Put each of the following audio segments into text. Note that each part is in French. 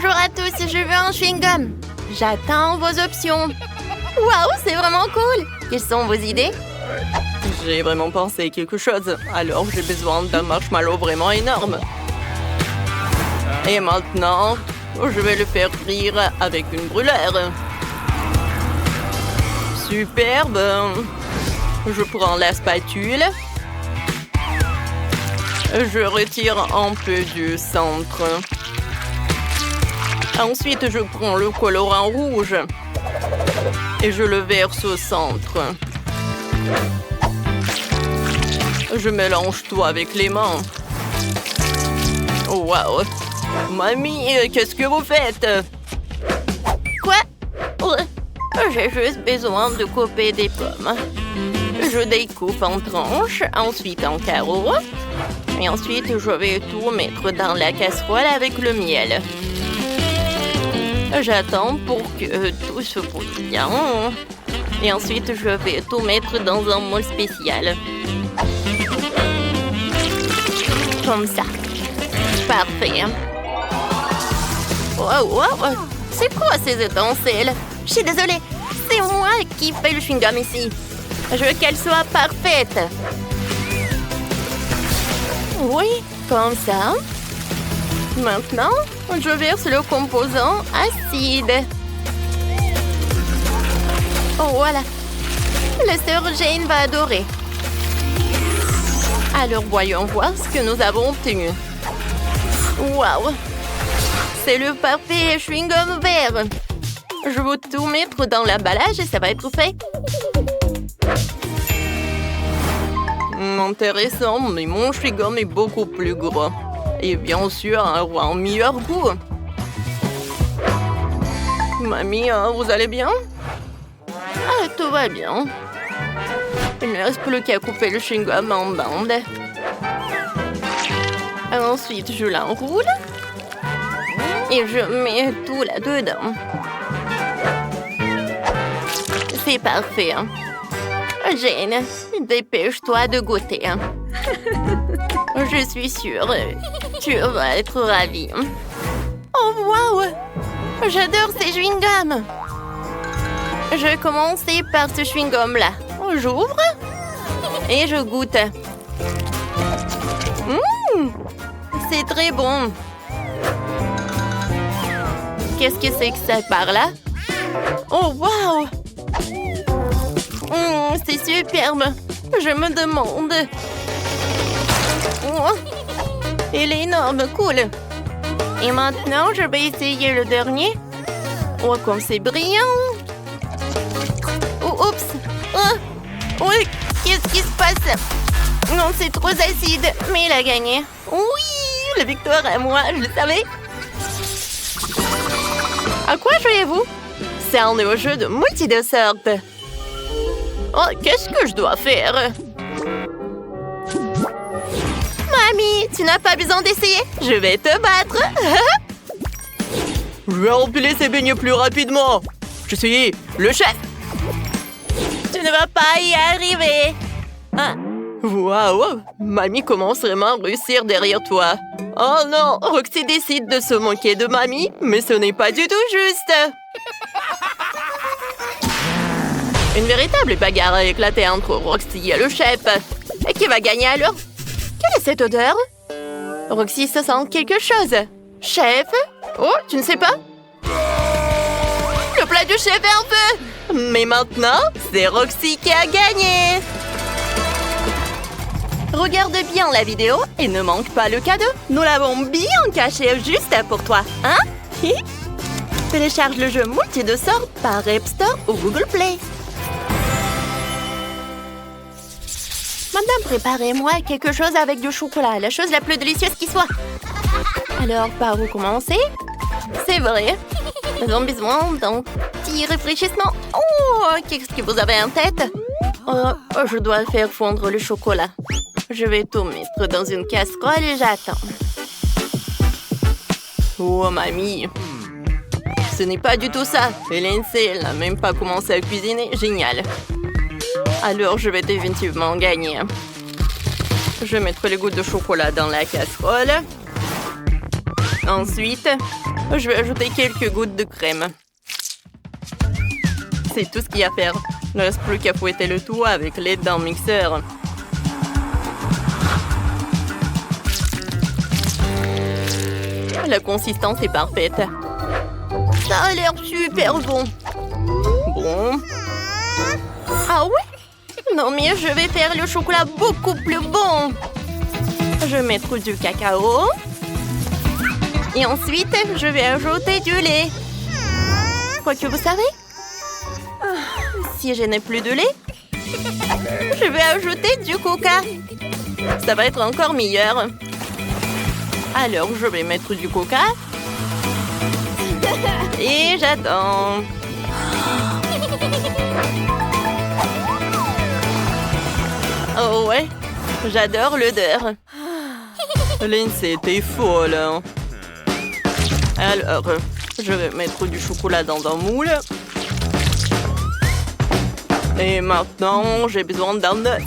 Bonjour à tous, je veux un chewing-gum. J'attends vos options. Waouh, c'est vraiment cool. Quelles sont vos idées? J'ai vraiment pensé à quelque chose. Alors, j'ai besoin d'un marshmallow vraiment énorme. Et maintenant, je vais le faire frire avec une brûleur. Superbe. Je prends la spatule. Je retire un peu du centre. Ensuite, je prends le colorant rouge et je le verse au centre. Je mélange tout avec les mains. Waouh! Mamie, qu'est-ce que vous faites? Quoi? J'ai juste besoin de couper des pommes. Je découpe en tranches, ensuite en carreaux. Et ensuite, je vais tout mettre dans la casserole avec le miel. J'attends pour que tout se bouille bien. Et ensuite, je vais tout mettre dans un moule spécial. Comme ça. Parfait. Wow. C'est quoi ces étincelles? Je suis désolée. C'est moi qui fais le chewing-gum ici. Je veux qu'elle soit parfaite. Oui, comme ça. Maintenant, je verse le composant acide. Oh, voilà. La sœur Jane va adorer. Alors, voyons voir ce que nous avons obtenu. Waouh! C'est le parfait chewing-gum vert. Je vais tout mettre dans l'emballage et ça va être fait. Intéressant, mais mon chewing-gum est beaucoup plus gros. Et bien sûr, un meilleur goût. Mamie, vous allez bien? Ah, tout va bien. Il ne reste plus qu'à couper le chewing-gum en bandes. Ensuite, je l'enroule. Et je mets tout là-dedans. C'est parfait. Jane, dépêche-toi de goûter. Je suis sûre, tu vas être ravie. Oh, wow! J'adore ces chewing-gums. Je vais commencer par ce chewing-gum-là. J'ouvre et je goûte. C'est très bon. Qu'est-ce que c'est que ça par là? Oh, wow! C'est superbe. Je me demande. Oh, il est énorme, cool. Et maintenant, je vais essayer le dernier. Oh, comme c'est brillant. Oh, oups. Oh, oui, qu'est-ce qui se passe? Non, c'est trop acide, mais il a gagné. Oui, la victoire à moi, je le savais. À quoi jouez-vous? C'est un nouveau jeu de multi de sortes. Oh, qu'est-ce que je dois faire? Mamie, tu n'as pas besoin d'essayer. Je vais te battre. Je vais empiler ces beignets plus rapidement. Je suis le chef. Tu ne vas pas y arriver. Waouh! Mamie commence vraiment à réussir derrière toi. Oh non! Roxy décide de se moquer de Mamie, mais ce n'est pas du tout juste. Une véritable bagarre a éclaté entre Roxy et le chef. Et qui va gagner alors? Quelle est cette odeur? Roxy se sent quelque chose. Chef? Oh, tu ne sais pas? Le plat du chef est en feu! Mais maintenant, c'est Roxy qui a gagné! Regarde bien la vidéo et ne manque pas le cadeau. Nous l'avons bien caché juste pour toi, hein? Télécharge le jeu multi de sorts par App Store ou Google Play. Madame, préparez-moi quelque chose avec du chocolat, la chose la plus délicieuse qui soit. Alors, par où commencer? C'est vrai. Nous avons besoin d'un petit rafraîchissement. Oh, qu'est-ce que vous avez en tête? Oh, je dois faire fondre le chocolat. Je vais tout mettre dans une casserole et j'attends. Oh, mamie. Ce n'est pas du tout ça. Hélène, elle n'a même pas commencé à cuisiner. Génial. Alors, je vais définitivement gagner. Je vais mettre les gouttes de chocolat dans la casserole. Ensuite, je vais ajouter quelques gouttes de crème. C'est tout ce qu'il y a à faire. Il ne reste plus qu'à fouetter le tout avec l'aide d'un mixeur. La consistance est parfaite. Ça a l'air super bon. Bon. Ah ouais? Non mais je vais faire le chocolat beaucoup plus bon. Je vais mettre du cacao. Et ensuite, je vais ajouter du lait. Quoi que vous savez? Si je n'ai plus de lait, je vais ajouter du coca. Ça va être encore meilleur. Alors, je vais mettre du coca. Et j'attends. Oh ouais, j'adore l'odeur. Lindsay, t'es folle. Hein? Alors, je vais mettre du chocolat dans un moule. Et maintenant, j'ai besoin d'un œuf.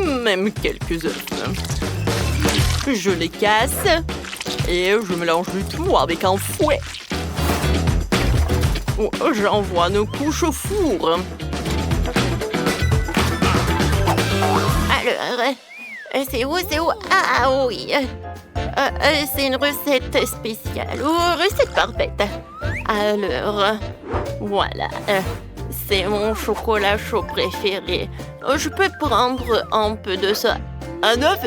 Même quelques œufs. Je les casse et je mélange le tout avec un fouet. J'envoie nos couches au four. Alors, c'est où? Ah oui. C'est une recette spéciale ou recette parfaite. Alors, voilà. C'est mon chocolat chaud préféré. Je peux prendre un peu de ça. Un œuf?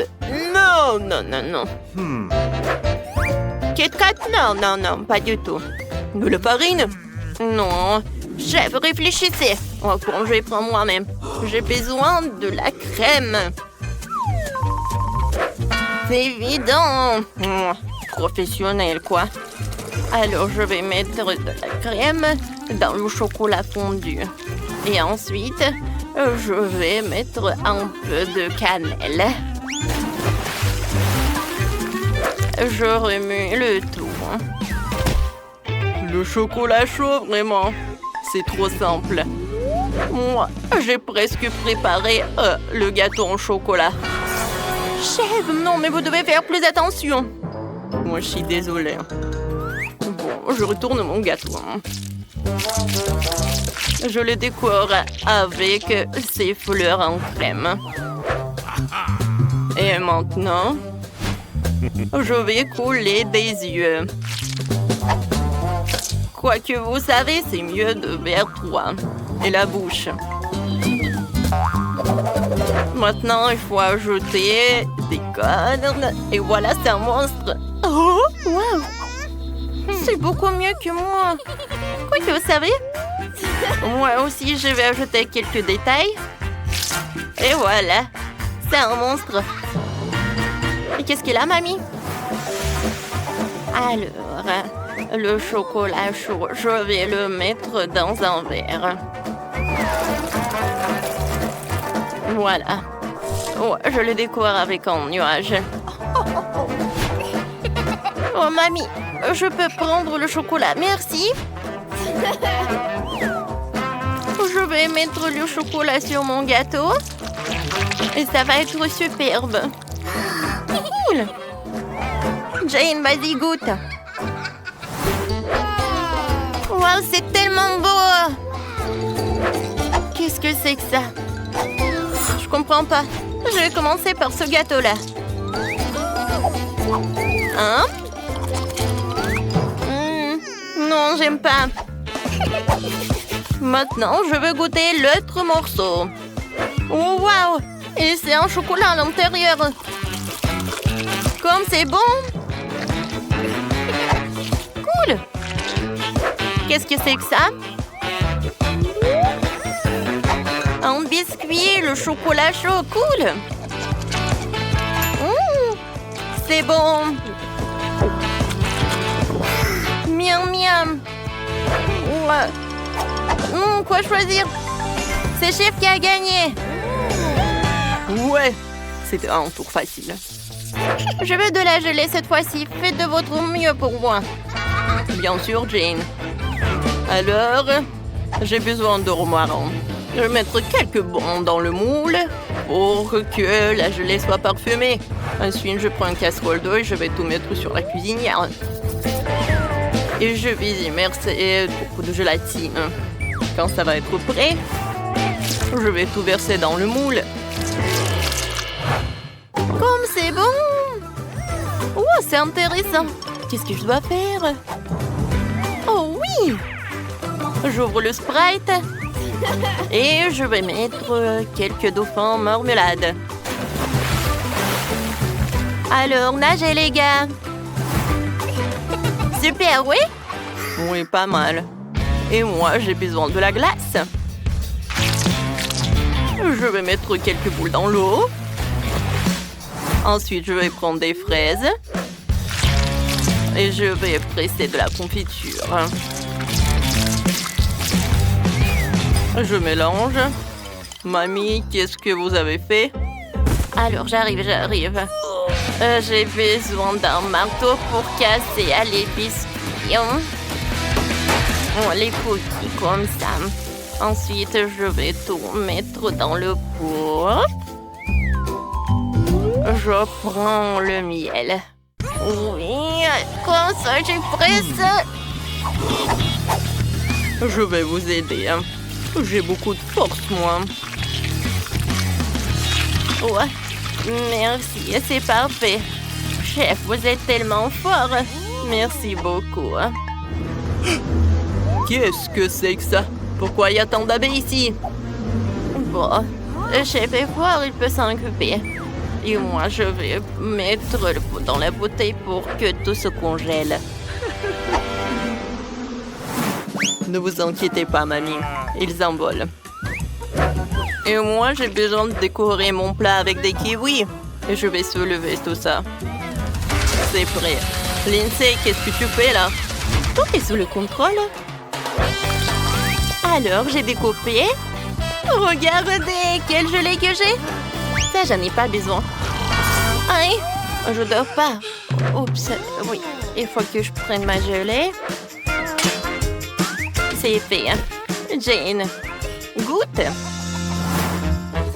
Non. Kit Kat? Non, pas du tout. De la farine? Non. Chef, réfléchissez. Quand je vais prendre moi-même. J'ai besoin de la crème. C'est évident. Professionnel, quoi. Alors, je vais mettre de la crème dans le chocolat fondu. Et ensuite, je vais mettre un peu de cannelle. Je remue le tout. Le chocolat chaud, vraiment. C'est trop simple. Moi, j'ai presque préparé le gâteau en chocolat. Chef, non, mais vous devez faire plus attention. Moi, je suis désolée. Bon, je retourne mon gâteau. Je le décore avec ces fleurs en crème. Et maintenant, je vais couler des yeux. Quoique vous savez, c'est mieux de vers 3. Et la bouche. Maintenant, il faut ajouter des cornes. Et voilà, c'est un monstre. Oh, wow! C'est beaucoup mieux que moi. Quoique vous savez, moi aussi, je vais ajouter quelques détails. Et voilà, c'est un monstre. Et qu'est-ce qu'il a, mamie? Alors, le chocolat chaud, je vais le mettre dans un verre. Voilà. Oh, je le décore avec un nuage. Oh, mamie, je peux prendre le chocolat, merci. Je vais mettre le chocolat sur mon gâteau. Et ça va être superbe. Cool. Jane, vas-y, goûte. Wow, c'est tellement beau. Qu'est-ce que c'est que ça? Je comprends pas. Je vais commencer par ce gâteau-là. Hein? Non, j'aime pas. Maintenant, je veux goûter l'autre morceau. Oh, wow! Et c'est un chocolat à l'intérieur. Comme c'est bon! Cool! Qu'est-ce que c'est que ça? Un biscuit, le chocolat chaud, cool! C'est bon! Miam miam! Quoi choisir? C'est Chef qui a gagné! Ouais! C'était un tour facile. Je veux de la gelée cette fois-ci. Faites de votre mieux pour moi. Bien sûr, Jane. Alors, j'ai besoin de romarin. Je vais mettre quelques bandes dans le moule pour que la gelée soit parfumée. Ensuite, je prends une casserole d'eau et je vais tout mettre sur la cuisinière. Et je vais immerser beaucoup de gélatine. Quand ça va être prêt, je vais tout verser dans le moule. Comme c'est bon! Oh, c'est intéressant. Qu'est-ce que je dois faire? Oh oui! J'ouvre le Sprite et je vais mettre quelques dauphins marmelade. Alors, nagez les gars! Super, oui? Oui, pas mal. Et moi, j'ai besoin de la glace. Je vais mettre quelques boules dans l'eau. Ensuite, je vais prendre des fraises. Et je vais presser de la confiture. Je mélange. Mamie, qu'est-ce que vous avez fait? Alors, j'arrive. J'ai besoin d'un marteau pour casser les biscuits. Les cookies comme ça. Ensuite, je vais tout mettre dans le pot. Je prends le miel. Oui, comme ça, j'ai presse. Je vais vous aider. J'ai beaucoup de force, moi. Ouais, merci, c'est parfait. Chef, vous êtes tellement fort. Merci beaucoup. Qu'est-ce que c'est que ça? Pourquoi il y a tant d'abeilles ici? Bon, le chef est fort, il peut s'en occuper. Et moi, je vais mettre le pot dans la bouteille pour que tout se congèle. Ne vous inquiétez pas, mamie. Ils envolent. Et moi, j'ai besoin de décorer mon plat avec des kiwis. Et je vais soulever tout ça. C'est prêt. Lindsay, qu'est-ce que tu fais là? Tout est sous le contrôle. Alors, j'ai découpé. Regardez, quelle gelée que j'ai. Ça, j'en ai pas besoin. Hein? Je dors pas. Oups, oui. Il faut que je prenne ma gelée. C'est fait. Jane, goûte.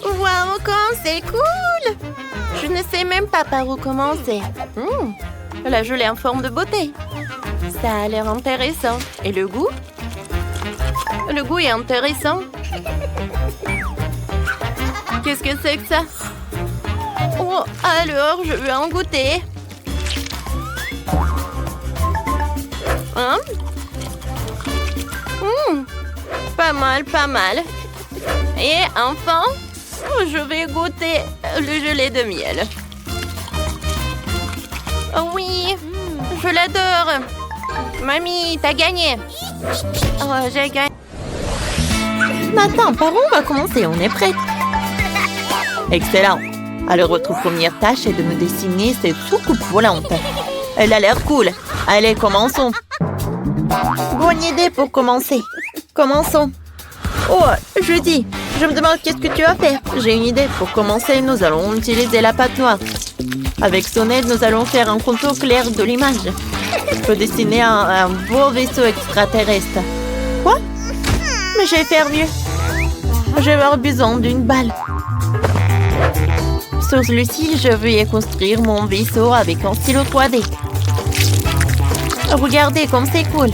Wow, comme c'est cool! Je ne sais même pas par où commencer. La gelée en forme de beauté. Ça a l'air intéressant. Et le goût? Le goût est intéressant. Qu'est-ce que c'est que ça? Oh, alors, je veux en goûter. Hein? Pas mal, pas mal. Et enfin, je vais goûter le gelée de miel. Oh oui, je l'adore. Mamie, t'as gagné. Oh, j'ai gagné. Maintenant, par où on va commencer? On est prête. Excellent. Alors, votre première tâche est de me dessiner cette soucoupe volante. Elle a l'air cool. Allez, commençons. Bonne idée pour commencer. Commençons. Oh, Judy, je me demande qu'est-ce que tu vas faire. J'ai une idée. Pour commencer, nous allons utiliser la pâte noire. Avec son aide, nous allons faire un contour clair de l'image. Je peux dessiner un beau vaisseau extraterrestre. Quoi? Mais je vais faire mieux. Je vais avoir besoin d'une balle. Sur celui-ci, je vais construire mon vaisseau avec un stylo 3D. Regardez comme c'est cool.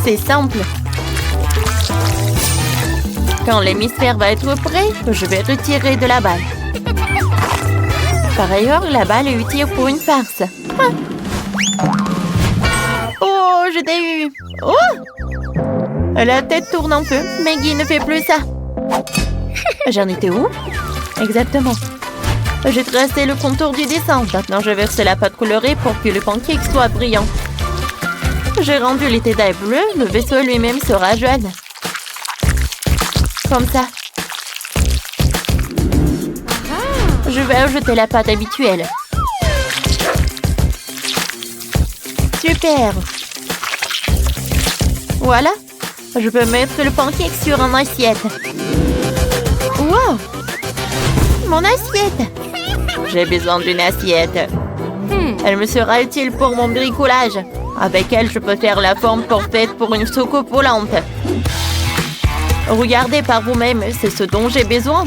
C'est simple. Quand l'hémisphère va être prêt, je vais retirer de la balle. Par ailleurs, la balle est utile pour une farce. Oh, je t'ai eu. Oh! La tête tourne un peu. Maggie ne fait plus ça. J'en étais où? Exactement. J'ai tracé le contour du dessin. Maintenant, je verse la pâte colorée pour que le pancake soit brillant. J'ai rendu les détails bleus. Le vaisseau lui-même sera jaune. Comme ça. Je vais ajouter la pâte habituelle. Super. Voilà. Je peux mettre le pancake sur une assiette. Wow! Mon assiette! J'ai besoin d'une assiette. Elle me sera utile pour mon bricolage. Avec elle, je peux faire la forme parfaite pour une soucoupe volante. Regardez par vous-même, c'est ce dont j'ai besoin.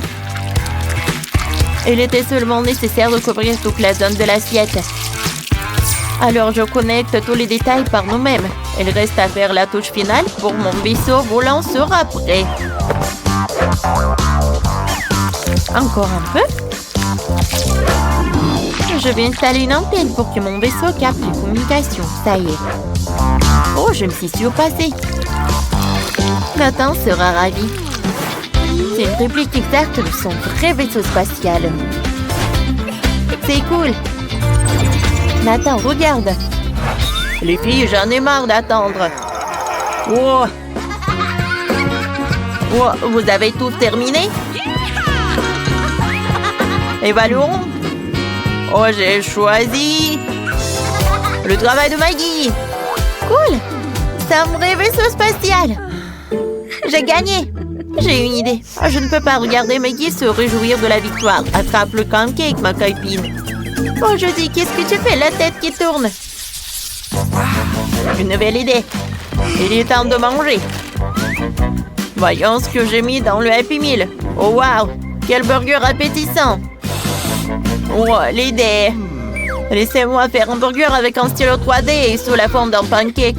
Il était seulement nécessaire de couvrir toute la zone de l'assiette. Alors je connecte tous les détails par nous-mêmes. Il reste à faire la touche finale pour mon vaisseau volant sera prêt. Encore un peu. Je vais installer une antenne pour que mon vaisseau capte les communications. Ça y est. Oh, je me suis surpassée. Nathan sera ravi. C'est une réplique exacte de son vrai vaisseau spatial. C'est cool. Nathan, regarde. Les filles, j'en ai marre d'attendre. Oh. Oh, vous avez tout terminé? Évaluons. Oh, j'ai choisi le travail de Maggie. Cool. C'est un vrai vaisseau spatial. J'ai gagné. J'ai une idée. Je ne peux pas regarder Maggie se réjouir de la victoire. Attrape le pancake, ma copine. Oh, je dis, qu'est-ce que tu fais? La tête qui tourne. Une nouvelle idée. Il est temps de manger. Voyons ce que j'ai mis dans le Happy Meal. Oh, wow. Quel burger appétissant. Oh, l'idée. Laissez-moi faire un burger avec un stylo 3D et sous la forme d'un pancake.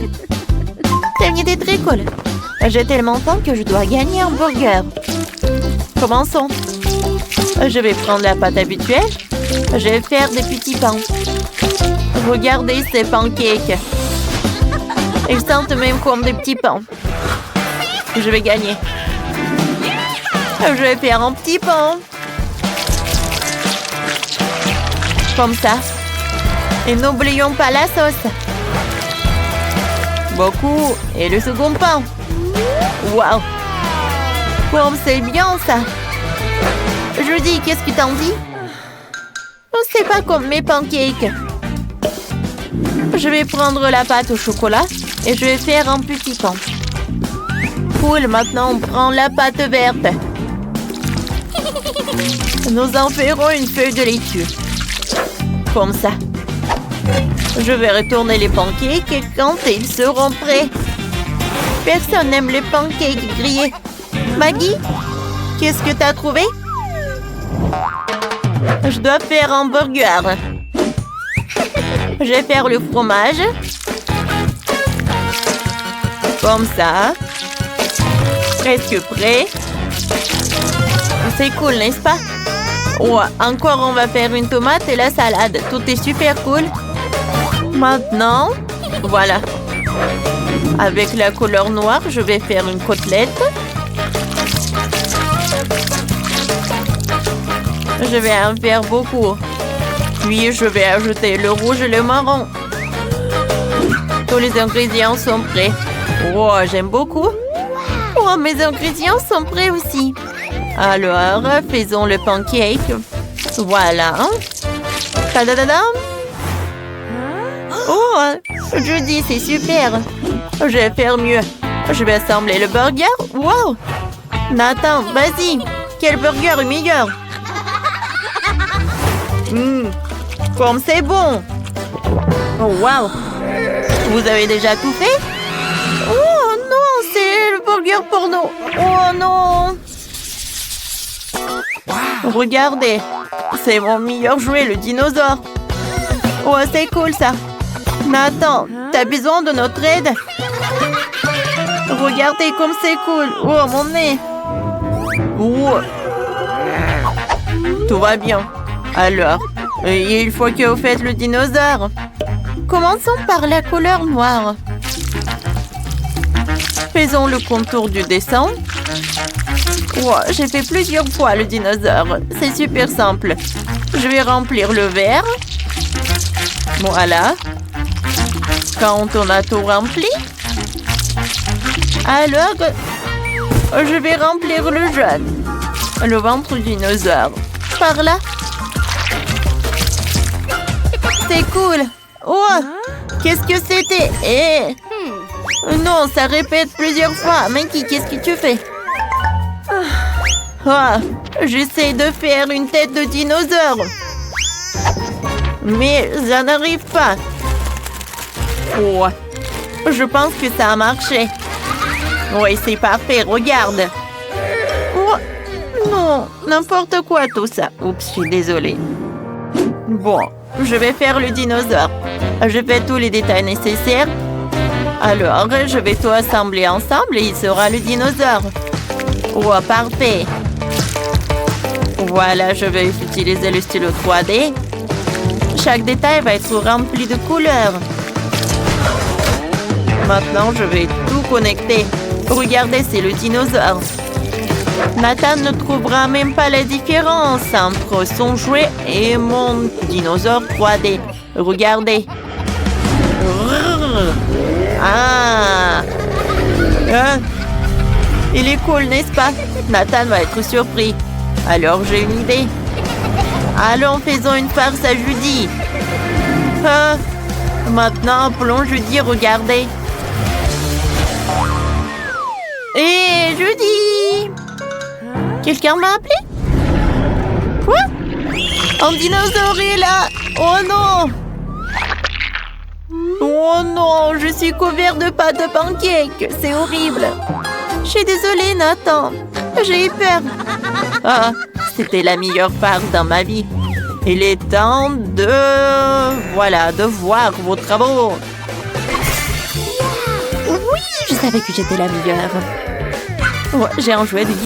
C'est une idée très cool. J'ai tellement faim que je dois gagner un burger. Commençons. Je vais prendre la pâte habituelle. Je vais faire des petits pains. Regardez ces pancakes. Ils sentent même comme des petits pains. Je vais gagner. Je vais faire un petit pain. Comme ça. Et n'oublions pas la sauce. Beaucoup. Et le second pain. Waouh. Comme c'est bien ça. Judy, qu'est-ce que t'en dis? C'est pas comme mes pancakes. Je vais prendre la pâte au chocolat et je vais faire un petit pain. Cool, maintenant on prend la pâte verte. Nous en ferons une feuille de laitue. Comme ça. Je vais retourner les pancakes quand ils seront prêts. Personne n'aime les pancakes grillés. Maggie, qu'est-ce que t'as trouvé? Je dois faire un burger. Je vais faire le fromage. Comme ça. Presque prêt. C'est cool, n'est-ce pas? Oh, encore on va faire une tomate et la salade. Tout est super cool. Maintenant, voilà. Avec la couleur noire, je vais faire une côtelette. Je vais en faire beaucoup. Puis, je vais ajouter le rouge et le marron. Tous les ingrédients sont prêts. Oh, j'aime beaucoup. Oh, mes ingrédients sont prêts aussi. Alors, faisons le pancake. Voilà. Tadadadam. Oh, Judy, c'est super. Je vais faire mieux. Je vais assembler le burger. Wow. Nathan, vas-y. Quel burger est meilleur? Comme c'est bon. Oh, wow. Vous avez déjà tout fait? Oh non, c'est le burger pour nous. Oh non. Regardez. C'est mon meilleur jouet, le dinosaure. Oh, c'est cool ça. Nathan, t'as besoin de notre aide? Regardez comme c'est cool. Oh, mon nez. Oh. Tout va bien. Alors, il faut que vous faites le dinosaure. Commençons par la couleur noire. Faisons le contour du dessin. Oh, j'ai fait plusieurs fois le dinosaure. C'est super simple. Je vais remplir le verre. Voilà. Quand on a tout rempli, alors, je vais remplir le jaune. Le ventre du dinosaure. Par là. C'est cool. Oh, qu'est-ce que c'était? Non, ça répète plusieurs fois. Maggie, qu'est-ce que tu fais? Oh, j'essaie de faire une tête de dinosaure. Mais ça n'arrive pas. Oh, je pense que ça a marché. Oui, c'est parfait, regarde. N'importe quoi tout ça. Oups, je suis désolée. Bon, je vais faire le dinosaure. Je fais tous les détails nécessaires. Alors, je vais tout assembler ensemble et il sera le dinosaure. Oh, parfait. Voilà, je vais utiliser le stylo 3D. Chaque détail va être rempli de couleurs. Maintenant, je vais tout connecter. Regardez, c'est le dinosaure. Nathan ne trouvera même pas la différence entre son jouet et mon dinosaure 3D. Regardez. Ah! Il est cool, n'est-ce pas? Nathan va être surpris. Alors, j'ai une idée. Allons, faisons une farce à Judy. Maintenant, appelons Judy, regardez. Hé, Judy! Quelqu'un m'a appelé? Quoi? Un dinosaure est là! Oh non! Oh non, je suis couvert de pâte de pancake. C'est horrible. Je suis désolée, Nathan. J'ai eu peur. Ah, c'était la meilleure part dans ma vie. Il est temps de voir vos travaux. Oui, je savais que j'étais la meilleure. Ouais, j'ai un jouet de